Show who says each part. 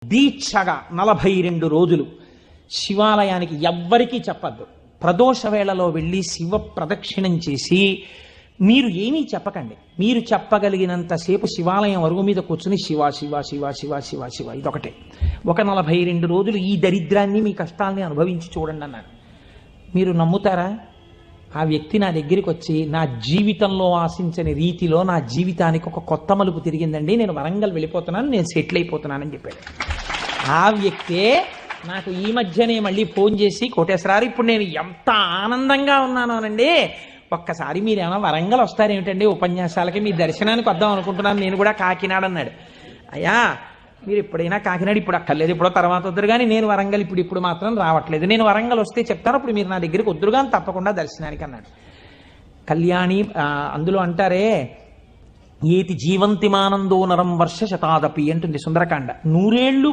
Speaker 1: దీక్షగా 42 రోజులు శివాలయానికి ఎవ్వరికీ చెప్పద్దు. ప్రదోష వేళలో వెళ్ళి శివ ప్రదక్షిణం చేసి మీరు ఏమీ చెప్పకండి. మీరు చెప్పగలిగినంతసేపు శివాలయం అరుగు మీద కూర్చుని శివ శివ శివ శివ శివ శివ ఇదొకటే. ఒక 42 రోజులు ఈ దరిద్రాన్ని మీ కష్టాల్ని అనుభవించి చూడండి అన్నాడు. మీరు నమ్ముతారా? ఆ వ్యక్తి నా దగ్గరికి వచ్చి నా జీవితంలో ఆశించని రీతిలో నా జీవితానికి ఒక కొత్త మలుపు తిరిగిందండి, నేను వరంగల్ వెళ్ళిపోతున్నాను, నేను సెటిల్ అయిపోతున్నానని చెప్పాడు. ఆ వ్యక్తే నాకు ఈ మధ్యనే మళ్ళీ ఫోన్ చేసి, కోటేశ్వరారు ఇప్పుడు నేను ఎంత ఆనందంగా ఉన్నానోనండి, ఒక్కసారి మీరేమన్నా వరంగల్ వస్తారేమిటండి ఉపన్యాసాలకి, మీ దర్శనానికి వద్దాం అనుకుంటున్నాను, నేను కూడా కాకినాడ అన్నాడు. అయ్యా మీరు ఎప్పుడైనా కాకినాడ ఇప్పుడు అక్కర్లేదు, ఇప్పుడు తర్వాత వద్దురు కానీ నేను వరంగల్ ఇప్పుడు మాత్రం రావట్లేదు, నేను వరంగల్ వస్తే చెప్తాను, అప్పుడు మీరు నా దగ్గరికి వద్దురు కానీ తప్పకుండా దర్శనానికి అన్నాడు. కళ్యాణి అందులో అంటారే, ఏతి జీవంతిమానందో నరం వర్ష శతాదపి అంటుంది సుందరకాండ. 100 ఏళ్ళు